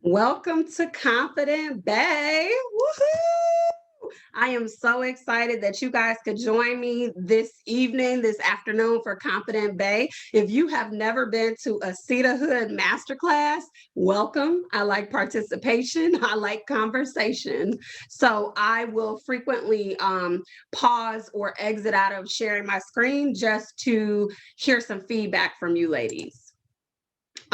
Welcome to Confident Bay. Woohoo! I am so excited that you guys could join me this evening, this afternoon for Confident Bay. If you have never been to a Cedar Hood masterclass, welcome. I like participation. I like conversation. So I will frequently pause or exit out of sharing my screen just to hear some feedback from you ladies.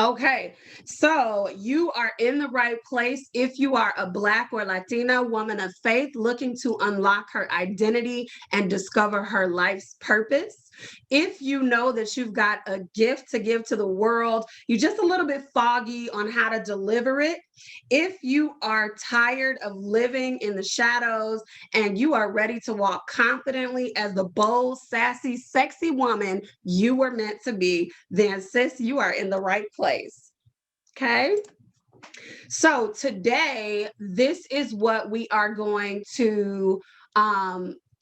Okay, so you are in the right place if you are a Black or Latina woman of faith looking to unlock her identity and discover her life's purpose. If you know that you've got a gift to give to the world, you're just a little bit foggy on how to deliver it. If you are tired of living in the shadows and you are ready to walk confidently as the bold, sassy, sexy woman you were meant to be, then sis, you are in the right place. Okay. So today, this is what we are going to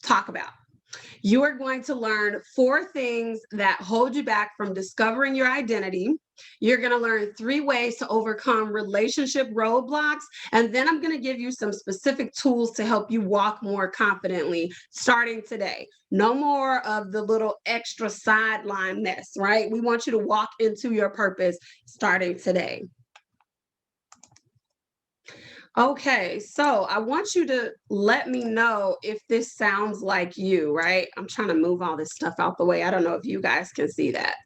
talk about. You are going to learn 4 things that hold you back from discovering your identity. You're going to learn 3 ways to overcome relationship roadblocks. And then I'm going to give you some specific tools to help you walk more confidently starting today. No more of the little extra sideline mess, right? We want you to walk into your purpose starting today. Okay, so I want you to let me know if this sounds like you, right? I'm trying to move all this stuff out the way. I don't know if you guys can see that.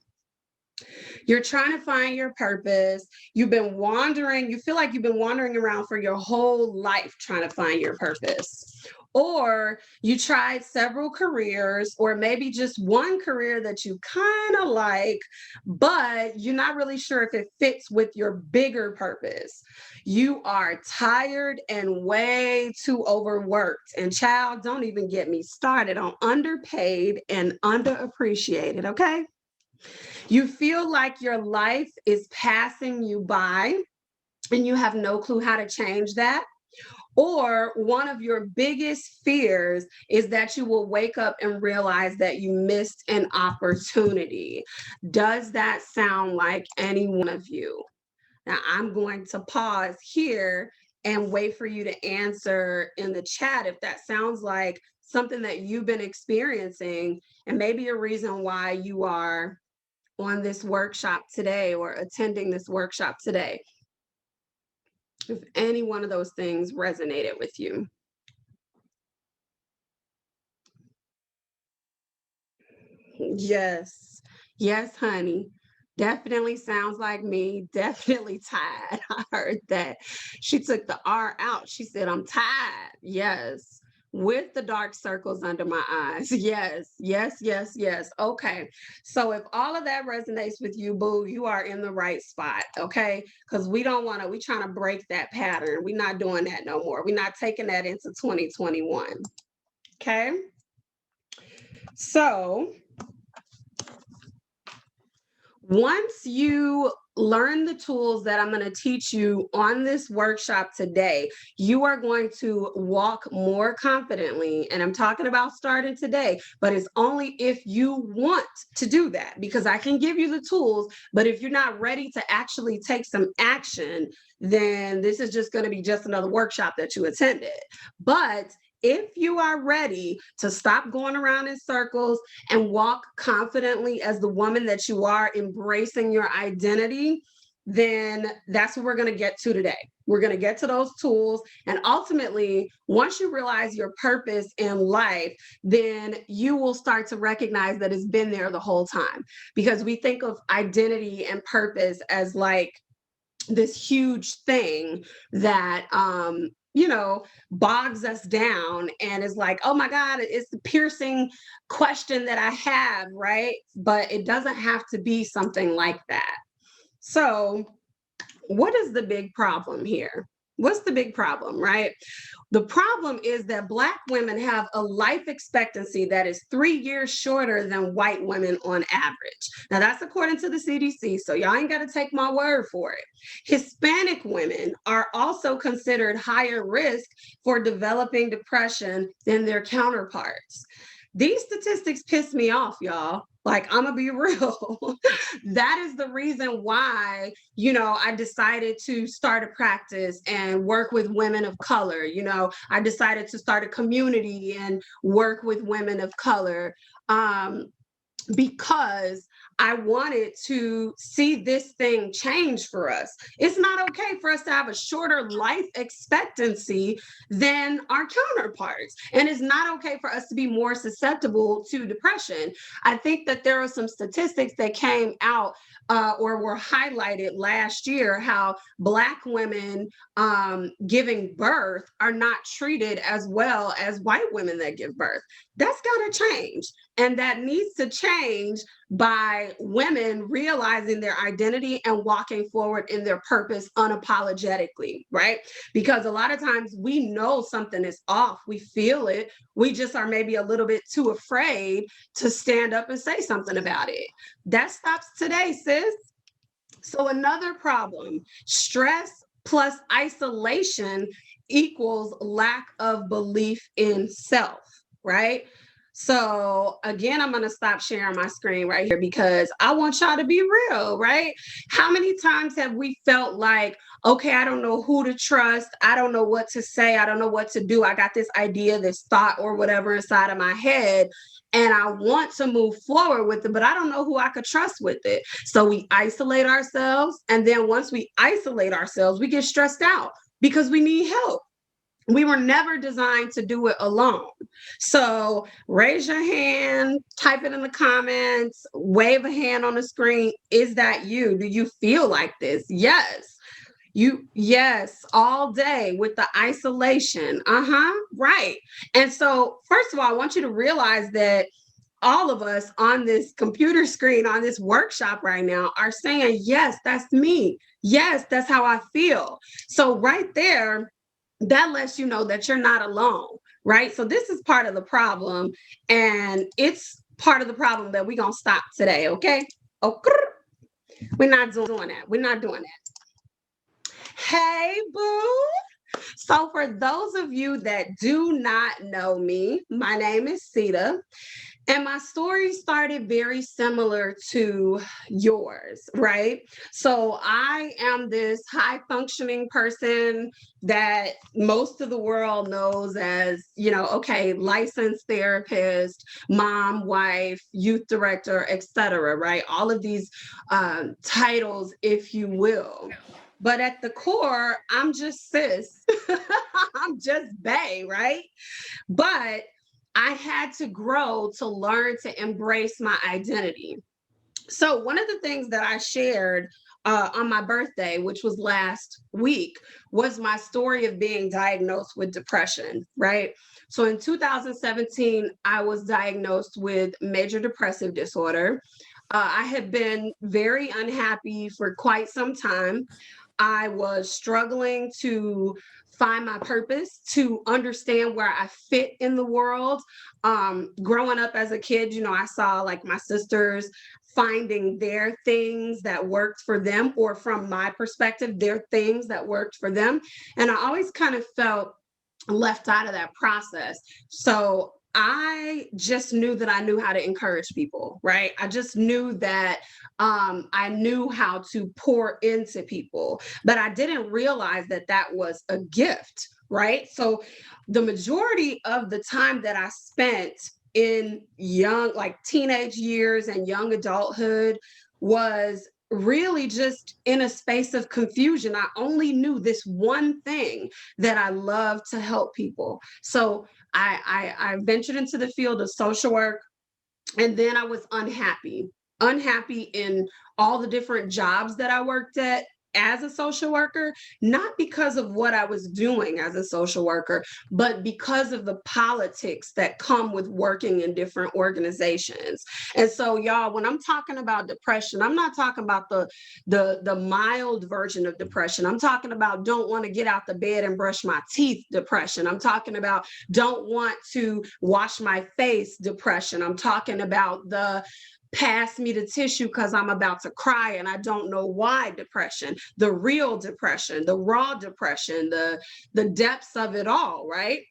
You're trying to find your purpose. You've been wandering, you feel like you've been wandering around for your whole life trying to find your purpose. Or you tried several careers, or maybe just one career that you kind of like, but you're not really sure if it fits with your bigger purpose. You are tired and way too overworked. And child, don't even get me started on underpaid and underappreciated, okay? You feel like your life is passing you by and you have no clue how to change that. Or one of your biggest fears is that you will wake up and realize that you missed an opportunity. Does that sound like any one of you? Now, I'm going to pause here and wait for you to answer in the chat if that sounds like something that you've been experiencing and maybe a reason why you are on this workshop today or attending this workshop today. If any one of those things resonated with you. Yes. Yes, honey. Definitely sounds like me. Definitely tired. I heard that. She took the R out. She said, I'm tired. Yes. With the dark circles under my eyes. Yes. Yes. Yes. Yes. Okay. So if all of that resonates with you, boo, you are in the right spot. Okay. Because we don't want to, we trying to break that pattern. We're not doing that no more. We're not taking that into 2021. Okay. So once you learn the tools that I'm going to teach you on this workshop today, you are going to walk more confidently. And I'm talking about starting today, but it's only if you want to do that because I can give you the tools. But if you're not ready to actually take some action, then this is just going to be just another workshop that you attended. But if you are ready to stop going around in circles and walk confidently as the woman that you are, embracing your identity, then that's what we're going to get to today. We're going to get to those tools. And ultimately, once you realize your purpose in life, then you will start to recognize that it's been there the whole time. Because we think of identity and purpose as like this huge thing that bogs us down and is like, oh my God, it's the piercing question that I have, right? But it doesn't have to be something like that. So what is the big problem here? What's the big problem, right? The problem is that Black women have a life expectancy that is 3 years shorter than white women on average. Now, that's according to the CDC, so y'all ain't got to take my word for it. Hispanic women are also considered higher risk for developing depression than their counterparts. These statistics piss me off, y'all. Like, I'm gonna be real. That is the reason why, I decided to start a practice and work with women of color. I decided to start a community and work with women of color. Because I wanted to see this thing change for us. It's not okay for us to have a shorter life expectancy than our counterparts. And it's not okay for us to be more susceptible to depression. I think that there are some statistics that came out or were highlighted last year how Black women giving birth are not treated as well as white women that give birth. That's got to change. And that needs to change by women realizing their identity and walking forward in their purpose unapologetically, right? Because a lot of times we know something is off, we feel it, we just are maybe a little bit too afraid to stand up and say something about it. That stops today, sis. So another problem, stress plus isolation equals lack of belief in self, right? So again, I'm going to stop sharing my screen right here because I want y'all to be real, right? How many times have we felt like, okay, I don't know who to trust. I don't know what to say. I don't know what to do. I got this idea, this thought or whatever inside of my head. And I want to move forward with it, but I don't know who I could trust with it. So we isolate ourselves. And then once we isolate ourselves, we get stressed out because we need help. We were never designed to do it alone. So raise your hand, type it in the comments, wave a hand on the screen. Is that you? Do you feel like this? Yes. Yes, all day with the isolation. Right. And so, first of all, I want you to realize that all of us on this computer screen, on this workshop right now, are saying, yes, that's me. Yes, that's how I feel. So, right there, that lets you know that you're not alone, right? So this is part of the problem, and it's part of the problem that we're going to stop today, okay? Okay. We're not doing that. We're not doing that. Hey, boo. So for those of you that do not know me, my name is Sita. And my story started very similar to yours, right? So I am this high functioning person that most of the world knows as, okay, licensed therapist, mom, wife, youth director, etc. Right? All of these titles, if you will. But at the core, I'm just sis. I'm just bae, right? But I had to grow to learn to embrace my identity. So, one of the things that I shared on my birthday, which was last week, was my story of being diagnosed with depression, right? So, in 2017, I was diagnosed with major depressive disorder. I had been very unhappy for quite some time. I was struggling to find my purpose, to understand where I fit in the world. Growing up as a kid, I saw like my sisters finding their things that worked for them, or from my perspective, their things that worked for them. And I always kind of felt left out of that process. So I just knew that I knew how to encourage people, right? I just knew that I knew how to pour into people, but I didn't realize that that was a gift, right? So the majority of the time that I spent in young, like teenage years and young adulthood was really just in a space of confusion. I only knew this one thing, that I love to help people. So I ventured into the field of social work, and then I was unhappy in all the different jobs that I worked at as a social worker, not because of what I was doing as a social worker, but because of the politics that come with working in different organizations. And so, y'all, when I'm talking about depression, I'm not talking about the mild version of depression. I'm talking about don't want to get out the bed and brush my teeth depression. I'm talking about don't want to wash my face depression. I'm talking about the pass me the tissue because I'm about to cry and I don't know why depression, the real depression, the raw depression, the depths of it all, right?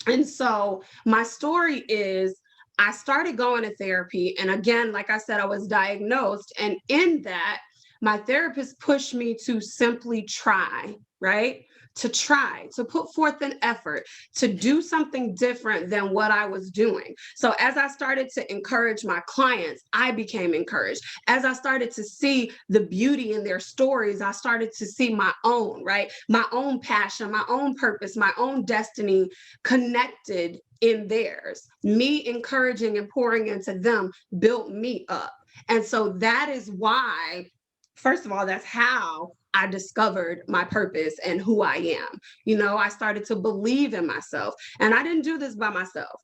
And so my story is I started going to therapy. And again, like I said, I was diagnosed. And in that, my therapist pushed me to simply try, right? To try, to put forth an effort, to do something different than what I was doing. So as I started to encourage my clients, I became encouraged. As I started to see the beauty in their stories, I started to see my own, right? My own passion, my own purpose, my own destiny connected in theirs. Me encouraging and pouring into them built me up. And so that is why, first of all, that's how I discovered my purpose and who I am. I started to believe in myself. And I didn't do this by myself.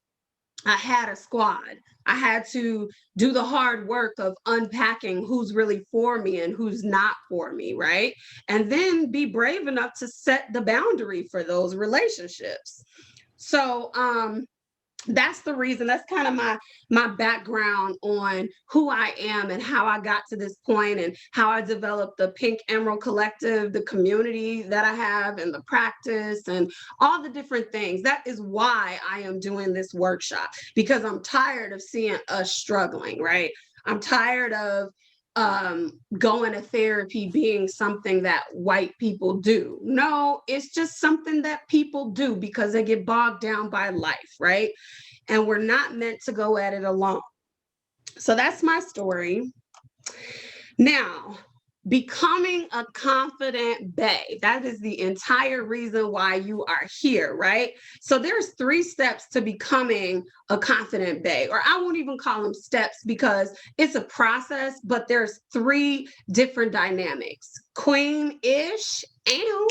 I had a squad. I had to do the hard work of unpacking who's really for me and who's not for me, right? And then be brave enough to set the boundary for those relationships. So, that's the reason. That's kind of my background on who I am and how I got to this point and how I developed the Pink Emerald Collective, the community that I have, and the practice and all the different things. That is why I am doing this workshop, because I'm tired of seeing us struggling, right? I'm tired of going to therapy being something that white people do. No, it's just something that people do because they get bogged down by life, right? And we're not meant to go at it alone. So that's my story. Now, becoming a confident bae, that is the entire reason why you are here, right? So there's 3 steps to becoming a confident bae, or I won't even call them steps because it's a process, but there's 3 different dynamics: queen-ish, and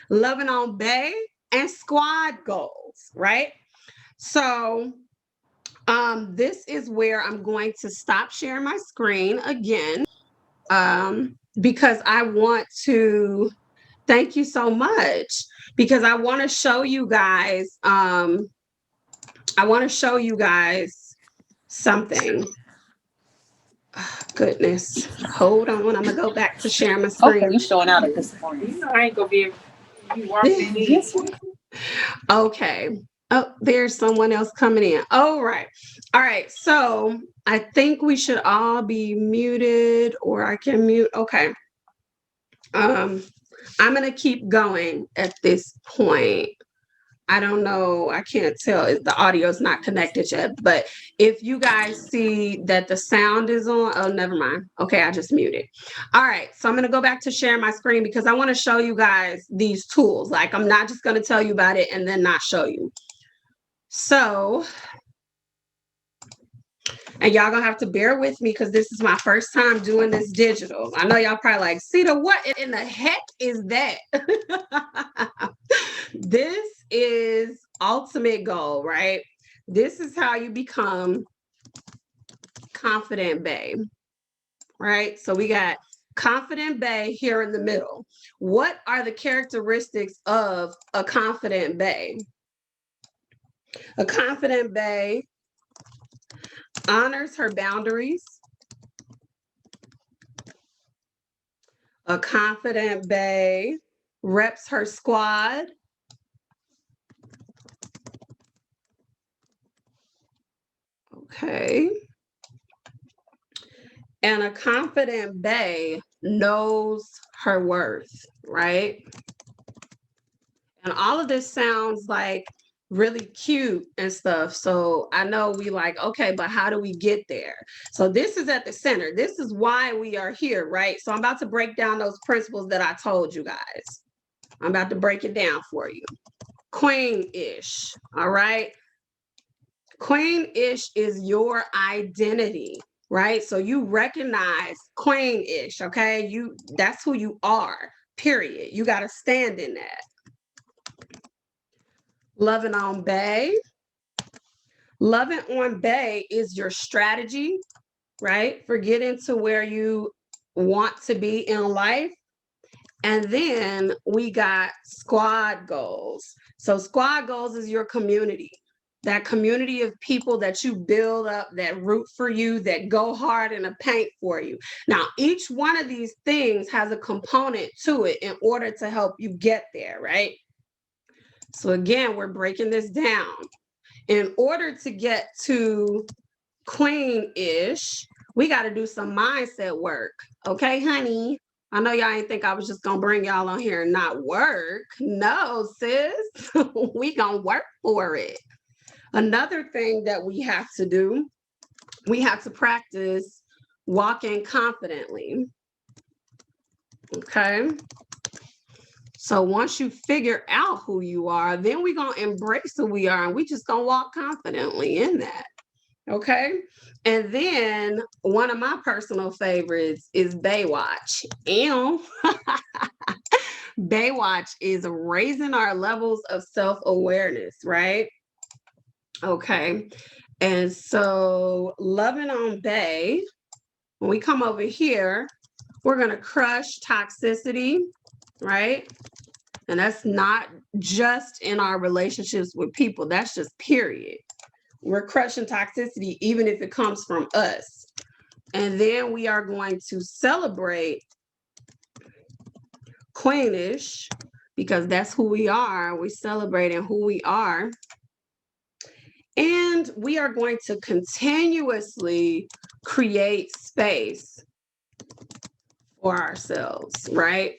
loving on bae, and squad goals, right? So this is where I'm going to stop sharing my screen again, because I want to thank you so much, because I want to show you guys, something. Oh, goodness. Hold on. I'm going to go back to share my screen. Okay, you showing out at this point. You know I ain't gonna be able to be walking in. Okay. Oh, there's someone else coming in. Oh, right. All right. So I think we should all be muted, or I can mute. Okay. I'm going to keep going at this point. I don't know. I can't tell if the audio is not connected yet, but if you guys see that the sound is on, oh, never mind. Okay, I just muted. All right, so I'm going to go back to sharing my screen because I want to show you guys these tools. Like, I'm not just going to tell you about it and then not show you. So, and y'all gonna have to bear with me because this is my first time doing this digital. I know y'all probably like, Cita, what in the heck is that? This is ultimate goal, right? This is how you become confident bae, right? So we got confident bae here in the middle. What are the characteristics of a confident bae? A confident bae honors her boundaries. A confident bae reps her squad. Okay. And a confident bae knows her worth, right? And all of this sounds like really cute and stuff. So I know we like, okay, but how do we get there? So this is at the center. This is why we are here, right? So I'm about to break down those principles that I told you guys. I'm about to break it down for you. Queen-ish, all right? Queen-ish is your identity, right? So you recognize queen-ish, okay? That's who you are, period. You got to stand in that. Loving on bae. Loving on bae is your strategy, right? For getting to where you want to be in life. And then we got squad goals. So squad goals is your community. That community of people that you build up, that root for you, that go hard in the paint for you. Now, each one of these things has a component to it in order to help you get there, right? So again, we're breaking this down. In order to get to queen-ish, we got to do some mindset work. Okay, honey? I know y'all ain't think I was just going to bring y'all on here and not work. No, sis. We going to work for it. Another thing that we have to do, we have to practice walking confidently. Okay? So once you figure out who you are, then we're going to embrace who we are, and we just going to walk confidently in that. Okay. And then one of my personal favorites is Baywatch. Ew. Baywatch is raising our levels of self-awareness, right? Okay. And so loving on Bay, when we come over here, we're going to crush toxicity, right? And that's not just in our relationships with people. That's just period. We're crushing toxicity, even if it comes from us. And then we are going to celebrate queenish, because that's who we are. We're celebrating who we are. And we are going to continuously create space for ourselves, right?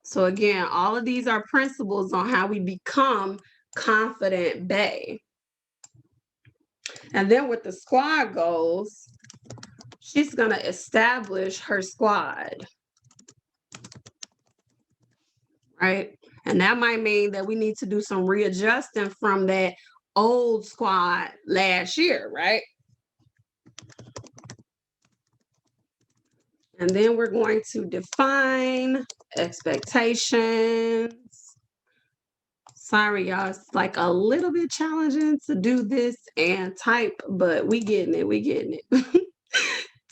So again, all of these are principles on how we become confident bae. And then with the squad goals, she's going to establish her squad, right? And that might mean that we need to do some readjusting from that old squad last year, right? And then we're going to define expectations. Sorry, y'all, it's like a little bit challenging to do this and type, but we getting it.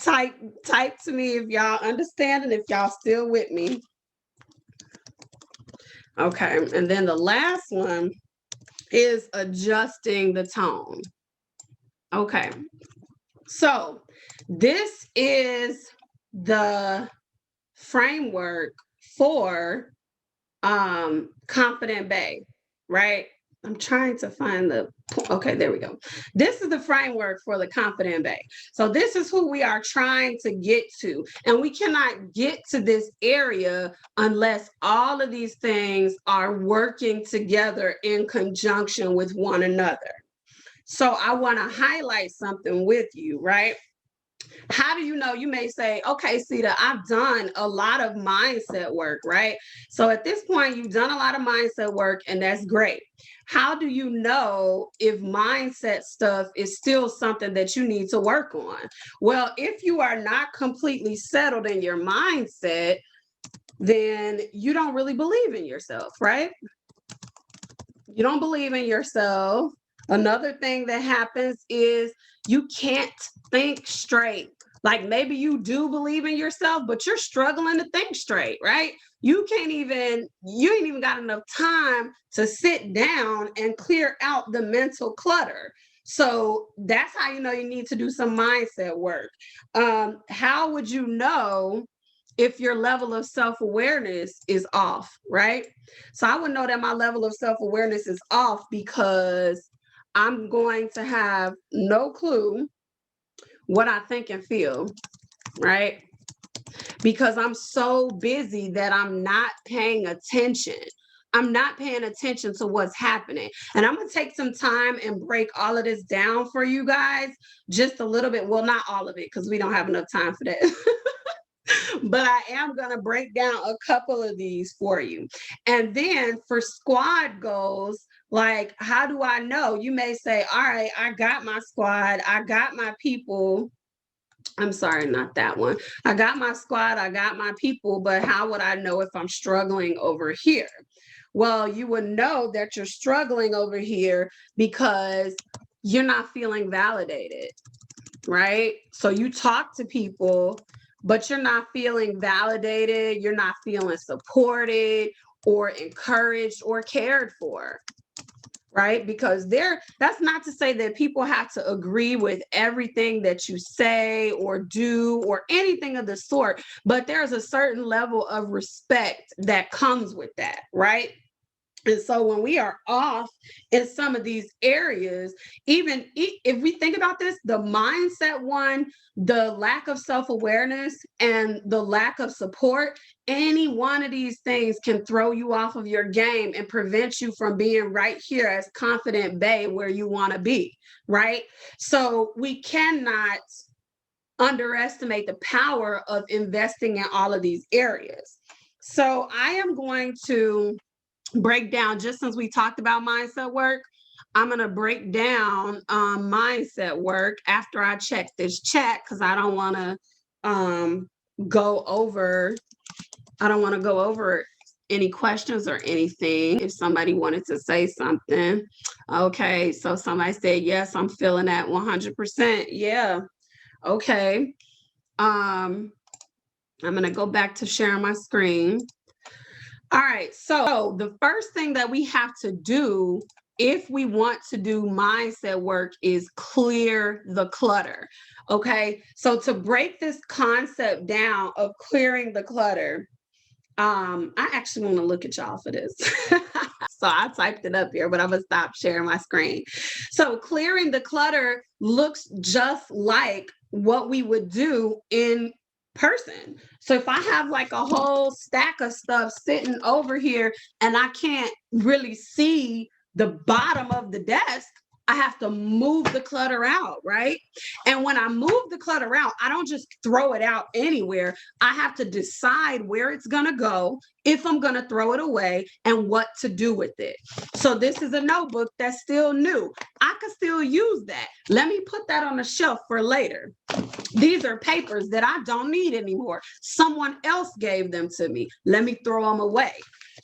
Type to me if y'all understand and if y'all still with me. Okay, and then the last one is adjusting the tone. Okay, so this is the framework for confident bae, right? I'm trying to find okay, there we go. This is the framework for the confident bae. So this is who we are trying to get to. And we cannot get to this area unless all of these things are working together in conjunction with one another. So I want to highlight something with you, right? How do you know? You may say, okay, Sita, I've done a lot of mindset work, right? So at this point, you've done a lot of mindset work, and that's great. How do you know if mindset stuff is still something that you need to work on? Well, if you are not completely settled in your mindset, then you don't really believe in yourself, right? You don't believe in yourself. Another thing that happens is you can't think straight. Like maybe you do believe in yourself, but you're struggling to think straight, right? You ain't even got enough time to sit down and clear out the mental clutter. So that's how you know you need to do some mindset work. How would you know if your level of self-awareness is off, right? So I would know that my level of self-awareness is off because I'm going to have no clue what I think and feel, right? Because I'm so busy that I'm not paying attention. I'm not paying attention to what's happening. And I'm going to take some time and break all of this down for you guys just a little bit. Well, not all of it because we don't have enough time for that. But I am going to break down a couple of these for you. And then for squad goals, like, how do I know? You may say, all right, I got my squad, I got my people. I'm sorry, not that one. I got my squad, I got my people, but how would I know if I'm struggling over here? Well, you would know that you're struggling over here because you're not feeling validated, right? So you talk to people, but you're not feeling validated, you're not feeling supported or encouraged or cared for, right? Because that's not to say that people have to agree with everything that you say or do or anything of the sort, but there's a certain level of respect that comes with that, right? And so when we are off in some of these areas, even if we think about this, the mindset one, the lack of self-awareness and the lack of support, any one of these things can throw you off of your game and prevent you from being right here as confident bae where you want to be, right? So we cannot underestimate the power of investing in all of these areas. So I am going to break down, just since we talked about mindset work, I'm going to break down mindset work after I check this chat, because I don't want to go over, any questions or anything. If somebody wanted to say something. Okay, so somebody said, yes, I'm feeling that 100%. Yeah. Okay. I'm going to go back to sharing my screen. All right, so the first thing that we have to do if we want to do mindset work is clear the clutter. Okay, so to break this concept down of clearing the clutter, I actually want to look at y'all for this. So I typed it up here, but I'm gonna stop sharing my screen. So clearing the clutter looks just like what we would do in person. So if I have like a whole stack of stuff sitting over here and I can't really see the bottom of the desk, I have to move the clutter out, right? And when I move the clutter out, I don't just throw it out anywhere. I have to decide where it's going to go, if I'm going to throw it away, and what to do with it. So this is a notebook that's still new. I could still use that. Let me put that on the shelf for later. These are papers that I don't need anymore. Someone else gave them to me. Let me throw them away.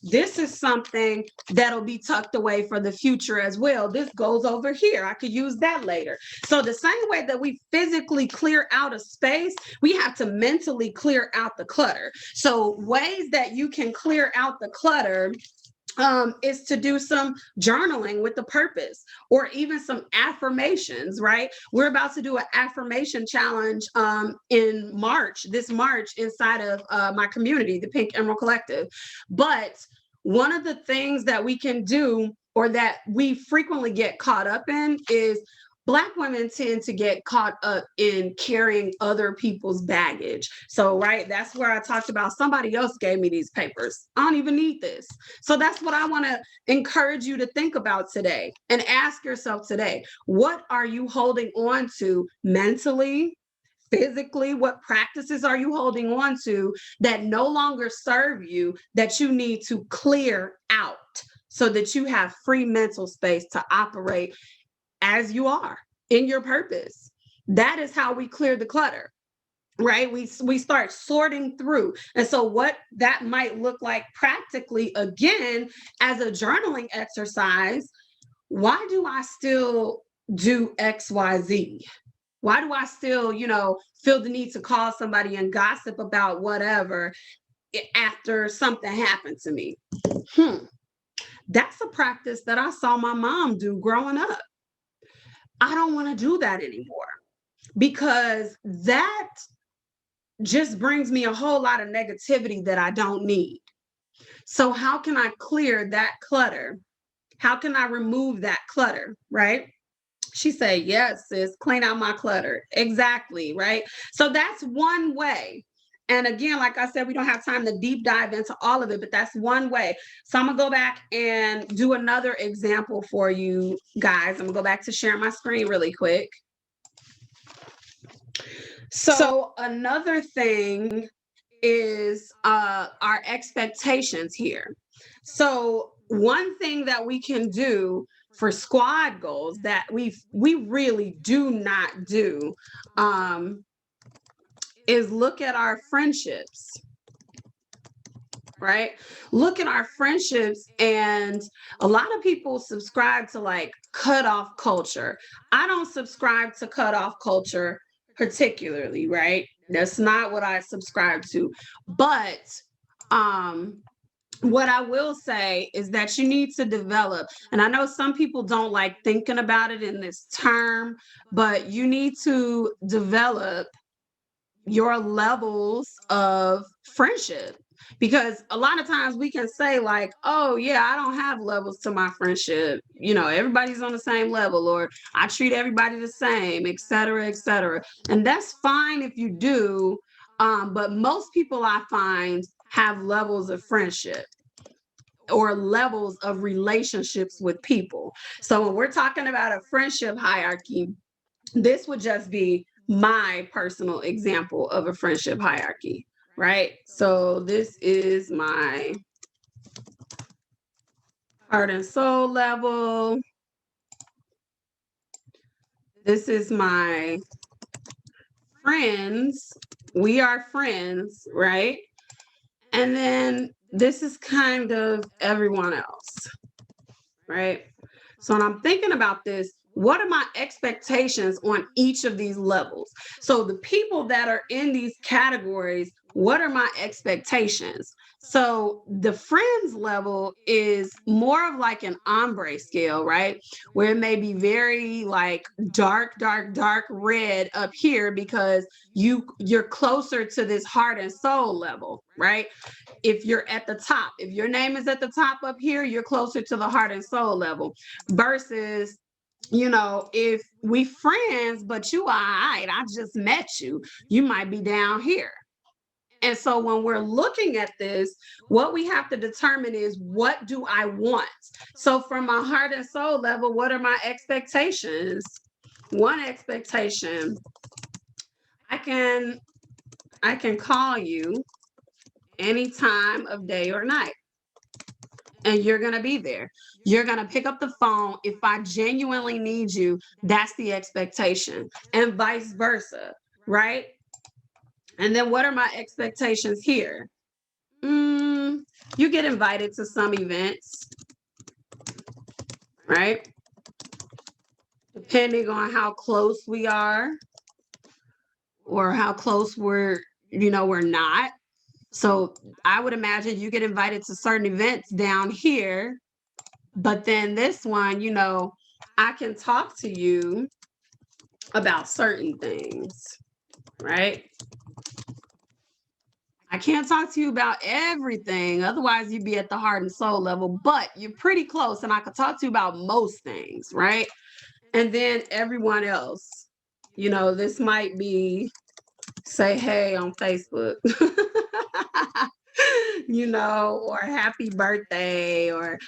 This is something that'll be tucked away for the future as well. This goes over here. I could use that later. So the same way that we physically clear out a space, we have to mentally clear out the clutter. So ways that you can clear out the clutter is to do some journaling with the purpose, or even some affirmations, right? We're about to do an affirmation challenge in March, this March, inside of my community, the Pink Emerald Collective. But one of the things that we can do, or that we frequently get caught up in, is Black women tend to get caught up in carrying other people's baggage. So, right, that's where I talked about somebody else gave me these papers. I don't even need this. So that's what I want to encourage you to think about today and ask yourself today. What are you holding on to mentally, physically? What practices are you holding on to that no longer serve you, that you need to clear out so that you have free mental space to operate as you are in your purpose? That is how we clear the clutter, right? We start sorting through. And so what that might look like practically, again, as a journaling exercise, why do I still do XYZ? Why do I still, feel the need to call somebody and gossip about whatever after something happened to me? That's a practice that I saw my mom do growing up. I don't want to do that anymore, because that just brings me a whole lot of negativity that I don't need. So how can I clear that clutter? How can I remove that clutter, right? She said, yes, sis, clean out my clutter. Exactly, right? So that's one way. And again, like I said, we don't have time to deep dive into all of it, but that's one way. So I'm going to go back and do another example for you guys. I'm going to go back to sharing my screen really quick. So another thing is our expectations here. So one thing that we can do for squad goals that we really do not do is look at our friendships, right? Look at our friendships. And a lot of people subscribe to like cutoff culture. I don't subscribe to cutoff culture particularly, right? That's not what I subscribe to. But what I will say is that you need to develop, and I know some people don't like thinking about it in this term, but you need to develop your levels of friendship. Because a lot of times we can say like, oh yeah, I don't have levels to my friendship. Everybody's on the same level, or I treat everybody the same, et cetera, et cetera. And that's fine if you do. But most people I find have levels of friendship or levels of relationships with people. So when we're talking about a friendship hierarchy, this would just be my personal example of a friendship hierarchy, right? So this is my heart and soul level. This is my friends. We are friends, right? And then this is kind of everyone else, right? So when I'm thinking about this, what are my expectations on each of these levels? So the people that are in these categories, what are my expectations? So the friends level is more of like an ombre scale, right? Where it may be very like dark, dark, dark red up here because you're closer to this heart and soul level, right? If you're at the top, if your name is at the top up here, you're closer to the heart and soul level versus if we friends, but you all right, I just met you, you might be down here. And so when we're looking at this, what we have to determine is what do I want? So from my heart and soul level, what are my expectations? One expectation, I can call you any time of day or night. And you're going to be there. You're going to pick up the phone. If I genuinely need you, that's the expectation, and vice versa, right? And then what are my expectations here? You get invited to some events, right? Depending on how close we are or how close we're not. So I would imagine you get invited to certain events down here. But then this one, I can talk to you about certain things, right? I can't talk to you about everything. Otherwise, you'd be at the heart and soul level, but you're pretty close and I could talk to you about most things, right? And then everyone else, this might be say hey on Facebook. Or happy birthday, or,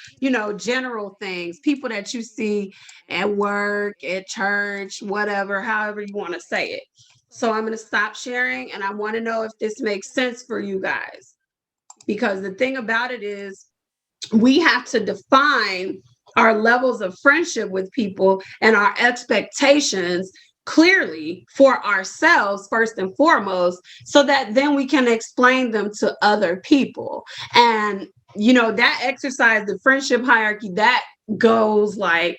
general things, people that you see at work, at church, whatever, however you want to say it. So I'm going to stop sharing and I want to know if this makes sense for you guys. Because the thing about it is, we have to define our levels of friendship with people and our expectations clearly for ourselves first and foremost, so that then we can explain them to other people. And that exercise, the friendship hierarchy, that goes like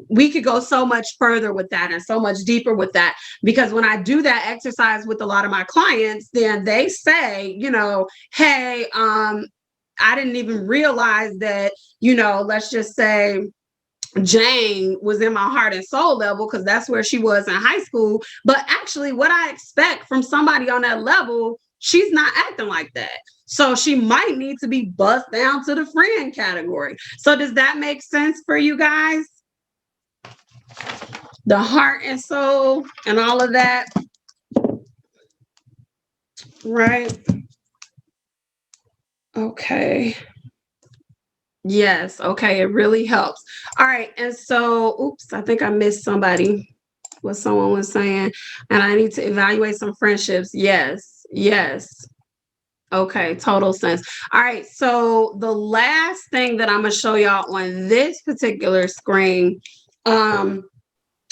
we could go so much further with that and so much deeper with that, because when I do that exercise with a lot of my clients, then they say, hey, I didn't even realize that, let's just say Jane was in my heart and soul level because that's where she was in high school. But actually, what I expect from somebody on that level, she's not acting like that. So she might need to be bussed down to the friend category. So does that make sense for you guys? The heart and soul and all of that, right? Okay. Yes. Okay. It really helps. All right. And so, oops, I think I missed somebody. What someone was saying, and I need to evaluate some friendships. Yes. Yes. Okay. Total sense. All right. So the last thing that I'm going to show y'all on this particular screen,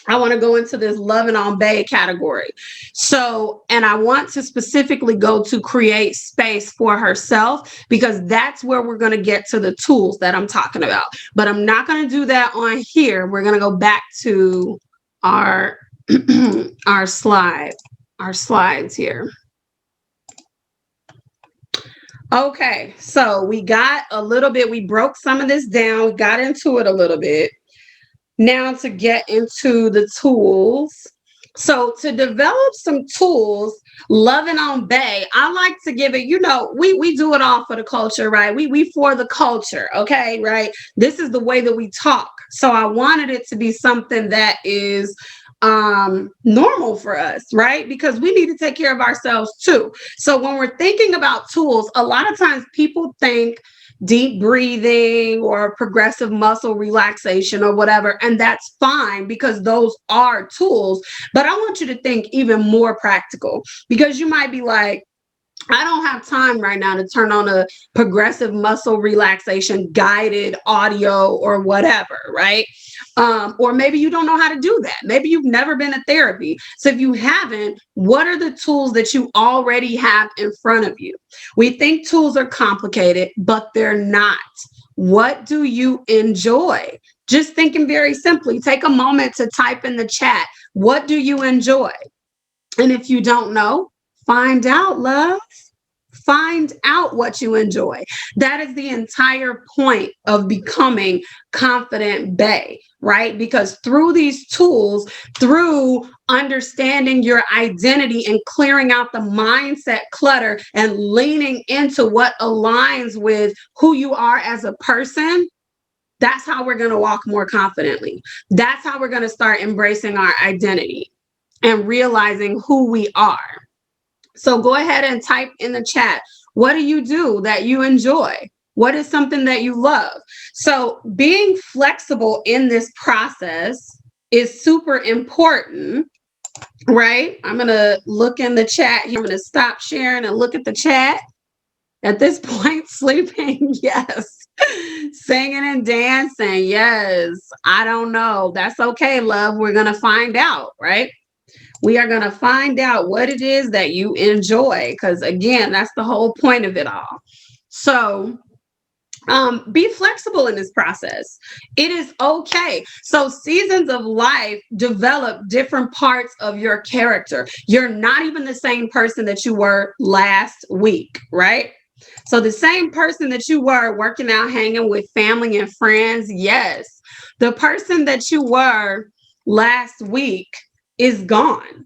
I want to go into this loving on Bay category. So, and I want to specifically go to create space for herself, because that's where we're going to get to the tools that I'm talking about. But I'm not going to do that on here. We're going to go back to our our slides here. Okay, so we got a little bit, we broke some of this down, we got into it a little bit. Now to get into the tools. So to develop some tools, loving on Bay, I like to give it, we do it all for the culture, right? We for the culture, okay, right? This is the way that we talk. So I wanted it to be something that is normal for us, right? Because we need to take care of ourselves too. So when we're thinking about tools, a lot of times people think deep breathing or progressive muscle relaxation or whatever. And that's fine because those are tools. But I want you to think even more practical because you might be like, I don't have time right now to turn on a progressive muscle relaxation guided audio or whatever, right? Or maybe you don't know how to do that. Maybe you've never been to therapy. So if you haven't, what are the tools that you already have in front of you? We think tools are complicated, but they're not. What do you enjoy? Just thinking very simply, take a moment to type in the chat. What do you enjoy? And if you don't know, find out, love. Find out what you enjoy. That is the entire point of becoming Confident Bay, right? Because through these tools, through understanding your identity and clearing out the mindset clutter and leaning into what aligns with who you are as a person, that's how we're going to walk more confidently. That's how we're going to start embracing our identity and realizing who we are. So go ahead and type in the chat. What do you do that you enjoy? What is something that you love? So being flexible in this process is super important, right? I'm going to look in the chat here. I'm going to stop sharing and look at the chat. At this point, sleeping, yes. Singing and dancing, yes. I don't know. That's okay, love. We're going to find out, right? We are going to find out what it is that you enjoy, because again, that's the whole point of it all. So be flexible in this process. It is okay. So seasons of life develop different parts of your character. You're not even the same person that you were last week, right? So the same person that you were working out, hanging with family and friends, yes. The person that you were last week is gone.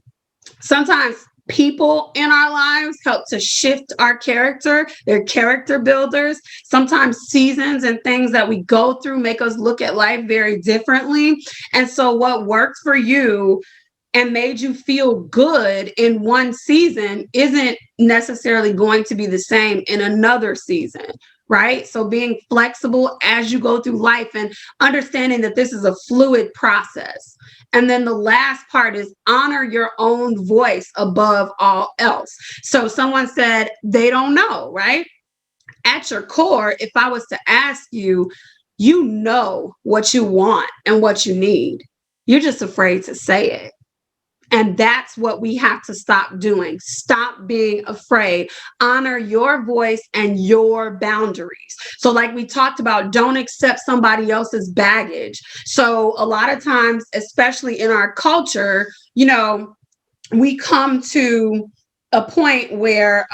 Sometimes people in our lives help to shift our character. They're character builders. Sometimes seasons and things that we go through make us look at life very differently. And so what worked for you and made you feel good in one season isn't necessarily going to be the same in another season, right? So being flexible as you go through life and understanding that this is a fluid process. And then the last part is honor your own voice above all else. So someone said they don't know, right? At your core, if I was to ask you, you know what you want and what you need. You're just afraid to say it. And that's what we have to stop doing. Stop being afraid. Honor your voice and your boundaries. So like we talked about, don't accept somebody else's baggage. So a lot of times, especially in our culture, we come to a point where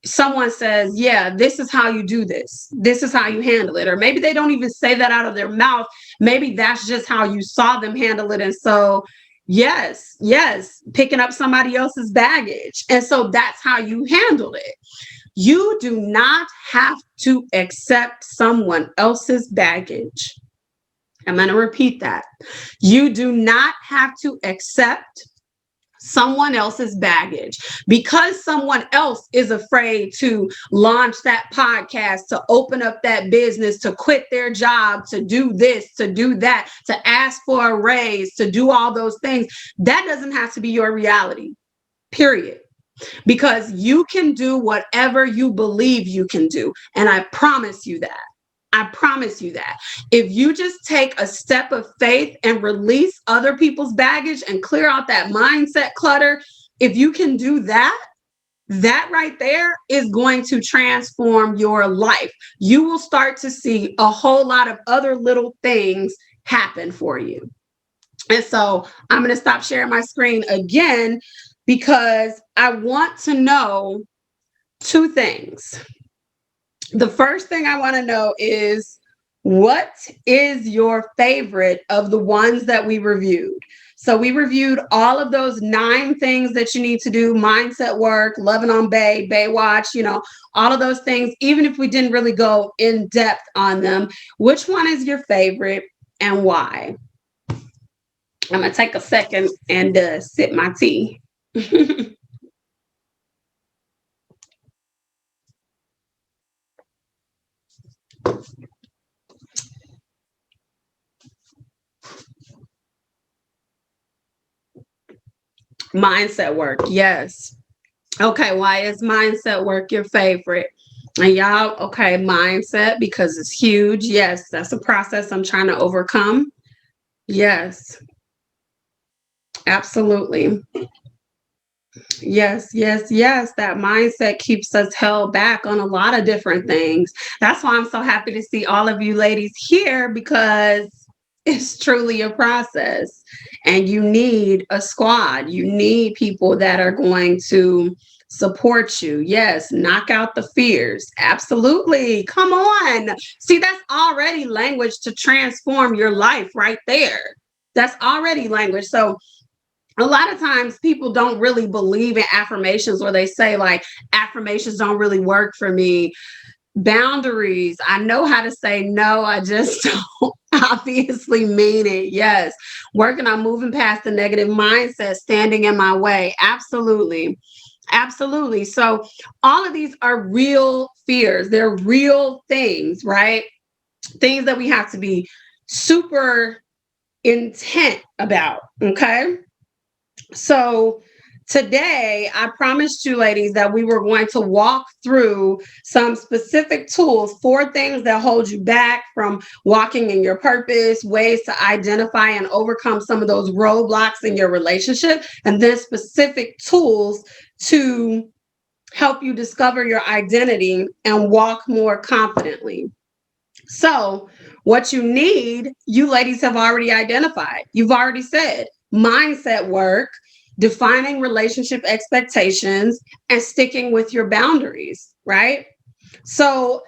someone says, yeah, this is how you do this. This is how you handle it. Or maybe they don't even say that out of their mouth. Maybe that's just how you saw them handle it. And so, yes, picking up somebody else's baggage. And so that's how you handled it. You do not have to accept someone else's baggage. I'm going to repeat that. You do not have to accept someone else's baggage because someone else is afraid to launch that podcast, to open up that business, to quit their job, to do this, to do that, to ask for a raise, to do all those things. That doesn't have to be your reality, period. Because you can do whatever you believe you can do. And I promise you that. I promise you that. If you just take a step of faith and release other people's baggage and clear out that mindset clutter, if you can do that, that right there is going to transform your life. You will start to see a whole lot of other little things happen for you. And so I'm going to stop sharing my screen again because I want to know two things. The first thing I want to know is, what is your favorite of the ones that we reviewed? So we reviewed all of those 9 things that you need to do: mindset work, loving on Bay, Baywatch, all of those things. Even if we didn't really go in depth on them, which one is your favorite and why? I'm going to take a second and sip my tea. Mindset work. Yes. Okay. Why is mindset work your favorite? And y'all, okay, mindset, because it's huge. Yes, that's a process I'm trying to overcome. Yes, absolutely. Yes, yes, yes. That mindset keeps us held back on a lot of different things. That's why I'm so happy to see all of you ladies here, because it's truly a process. And you need a squad. You need people that are going to support you. Yes, knock out the fears. Absolutely. Come on. See, that's already language to transform your life right there. That's already language. So, a lot of times people don't really believe in affirmations, or they say like affirmations don't really work for me. Boundaries, I know how to say no, I just don't obviously mean it. Yes, working on moving past the negative mindset standing in my way. Absolutely. Absolutely. So all of these are real fears, they're real things, right? Things that we have to be super intent about. Okay. So today, I promised you ladies that we were going to walk through some specific tools, 4 things that hold you back from walking in your purpose, ways to identify and overcome some of those roadblocks in your relationship, and then specific tools to help you discover your identity and walk more confidently. So, what you need, you ladies have already identified. You've already said mindset work, defining relationship expectations, and sticking with your boundaries, right? So,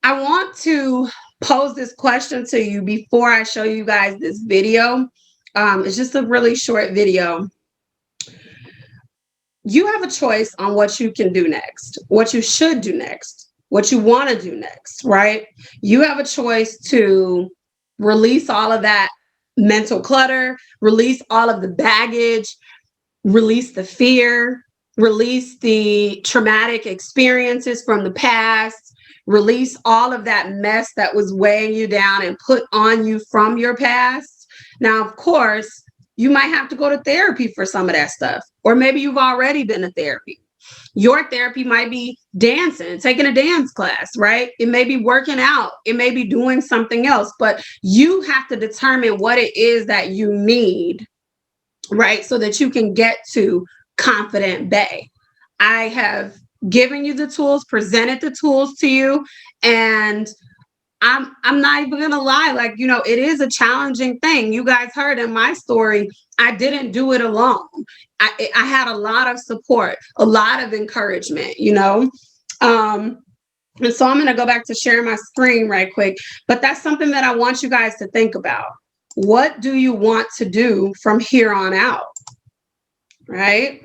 I want to pose this question to you before I show you guys this video. It's just a really short video. You have a choice on what you can do next, what you should do next, what you want to do next, right? You have a choice to release all of that mental clutter, release all of the baggage, release the fear, release the traumatic experiences from the past, release all of that mess that was weighing you down and put on you from your past. Now, of course, you might have to go to therapy for some of that stuff, or maybe you've already been to therapy. Your therapy might be dancing, taking a dance class, right? It may be working out, it may be doing something else, but you have to determine what it is that you need, right? So that you can get to Confident Bay. I have given you the tools, presented the tools to you, and I'm not even gonna lie, like, it is a challenging thing. You guys heard in my story, I didn't do it alone. I had a lot of support, a lot of encouragement. And so I'm gonna go back to sharing my screen right quick, but that's something that I want you guys to think about. What do you want to do from here on out? Right?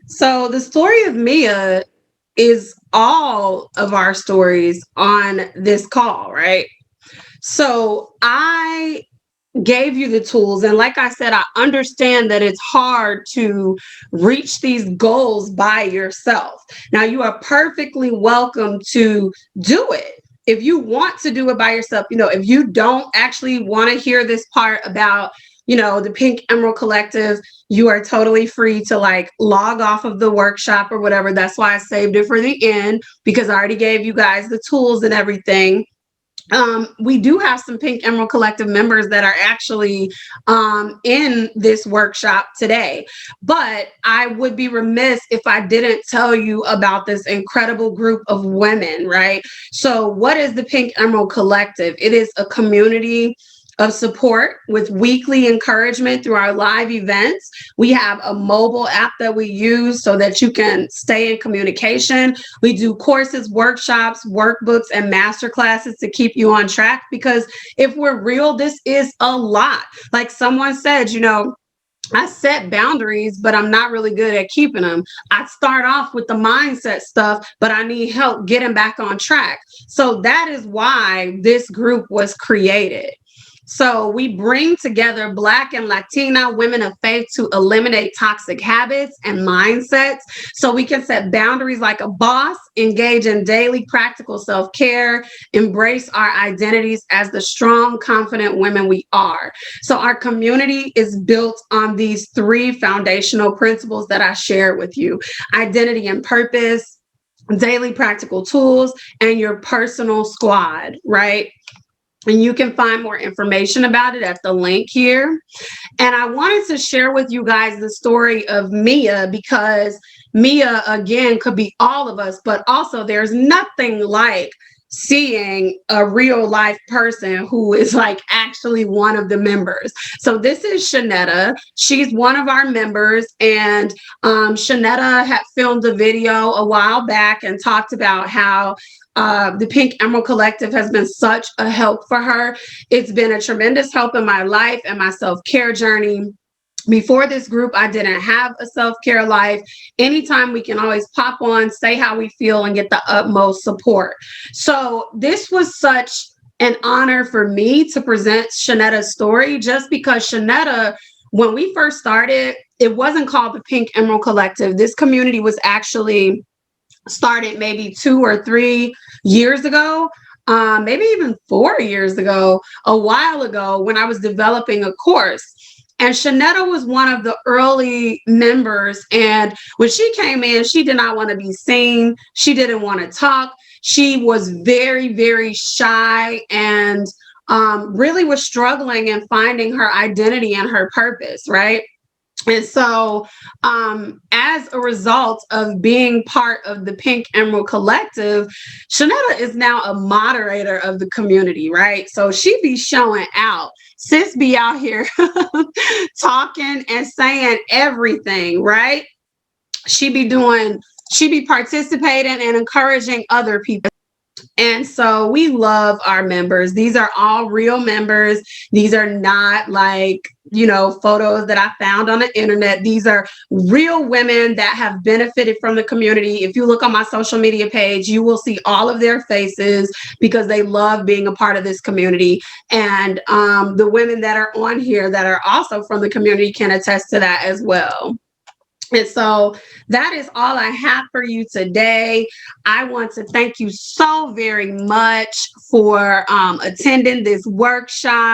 So the story of Mia is all of our stories on this call, right? So I gave you the tools. And like I said, I understand that it's hard to reach these goals by yourself. Now, you are perfectly welcome to do it. If you want to do it by yourself, if you don't actually want to hear this part about, the Pink Emerald Collective, you are totally free to like log off of the workshop or whatever. That's why I saved it for the end, because I already gave you guys the tools and everything. We do have some Pink Emerald Collective members that are actually in this workshop today, but I would be remiss if I didn't tell you about this incredible group of women, right? So what is the Pink Emerald Collective? It is a community of support with weekly encouragement through our live events. We have a mobile app that we use so that you can stay in communication. We do courses, workshops, workbooks, and master classes to keep you on track, because if we're real, this is a lot. Like someone said, I set boundaries, but I'm not really good at keeping them. I start off with the mindset stuff, but I need help getting back on track. So that is why this group was created. So we bring together Black and Latina women of faith to eliminate toxic habits and mindsets so we can set boundaries like a boss, engage in daily practical self-care, embrace our identities as the strong, confident women we are. So our community is built on these three foundational principles that I shared with you: identity and purpose, daily practical tools, and your personal squad, right? And you can find more information about it at the link here. And I wanted to share with you guys the story of Mia, because Mia, again, could be all of us, but also there's nothing like seeing a real life person who is like actually one of the members. So this is Shanetta. She's one of our members, and Shanetta had filmed a video a while back and talked about how the Pink Emerald Collective has been such a help for her. It's been a tremendous help in my life and my self-care journey. Before this group, I didn't have a self-care life. Anytime we can always pop on, say how we feel, and get the utmost support. So this was such an honor for me to present Shanetta's story, just because Shanetta, when we first started, it wasn't called the Pink Emerald Collective. This community was actually started maybe 2 or 3 years ago, maybe even 4 years ago, a while ago, when I was developing a course. And Shanetta was one of the early members. And when she came in, she did not want to be seen. She didn't want to talk. She was very, very shy, and really was struggling in finding her identity and her purpose, right? And so, as a result of being part of the Pink Emerald Collective, Shanetta is now a moderator of the community, right? So she be showing out. Sis be out here talking and saying everything, right? She be participating and encouraging other people. And so we love our members. These are all real members. These are not like, photos that I found on the internet. These are real women that have benefited from the community. If you look on my social media page, you will see all of their faces, because they love being a part of this community. And the women that are on here that are also from the community can attest to that as well. And so that is all I have for you today. I want to thank you so very much for attending this workshop.